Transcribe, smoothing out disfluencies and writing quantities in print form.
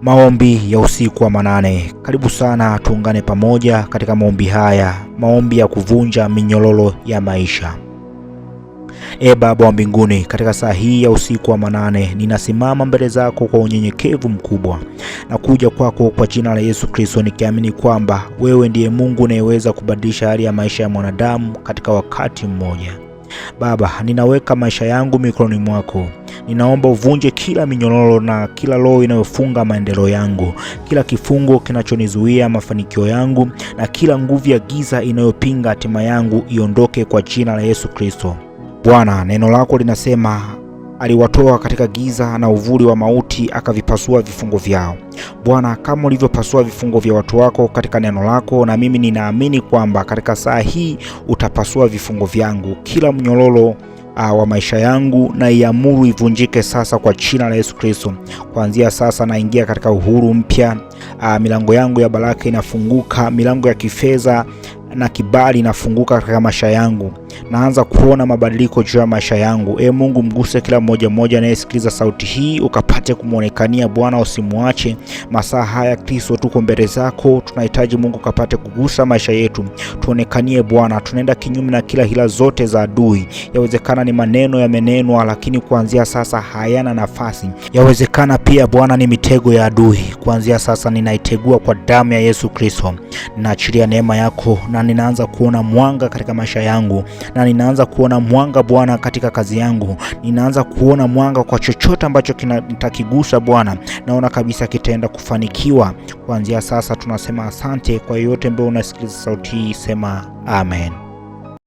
Maombi ya usiku wa manane. Karibu sana tuungane pamoja katika maombi haya, maombi ya kuvunja minyororo ya maisha. Baba wa mbinguni, katika saa hii ya usiku wa manane, ninasimama mbele zako kwa unyenyekevu mkubwa na kuja kwako kwa jina la Yesu Kristo, nikiamini kwamba wewe ndiye Mungu unayeweza kubadilisha hali ya maisha ya mwanadamu katika wakati mmoja. Baba, ninaweka maisha yangu mikononi mwako. Ninaomba uvunje kila minyororo na kila roho inayofunga maendeleo yangu, kila kifungo kinachonizuia mafanikio yangu, na kila nguvu ya giza inayopinga hatima yangu iondoke kwa jina la Yesu Kristo. Bwana, neno lako linasema aliwatoa katika giza na uvuli wa mauti, akavipasua vifungo vyao. Bwana, kama ulivyopasua vifungo vya watu wako katika neno lako, na mimi ninaamini kwamba katika saa hii utapasua vifungo vyangu. Kila mnyororo wa maisha yangu na iamuru ivunjike sasa kwa jina la Yesu Kristo. Kuanzia sasa naingia katika uhuru mpya. Milango yangu ya baraka inafunguka, milango ya kifedha na kibali inafunguka katika maisha yangu. Naanza kuona mabadiliko juu ya maisha yangu. Mungu, mguse kila mmoja anayesikiliza sauti hii, ukapate kumuonekania Bwana, usimuache. Masaa haya Kristo, tuko mbele zako, tunahitaji Mungu kapate kugusa maisha yetu. Tuonekanie Bwana, tunaenda kinyume na kila hila zote za adui. Yawezekana ni maneno yamenenwa, lakini kuanzia sasa hayana nafasi. Yawezekana pia Bwana ni mitego ya adui. Kuanzia sasa ninaitegua kwa damu ya Yesu Kristo. Ninaachilia neema yako na ninaanza kuona mwanga katika maisha yangu, na ninaanza kuona mwanga Bwana katika kazi yangu. Ninaanza kuona mwanga kwa chochote ambacho nitakigusa Bwana. Naona kabisa kitaenda kufanikiwa. Kuanzia sasa tunasema asante. Kwa yote ambaye unasikiliza sauti hii, sema amen.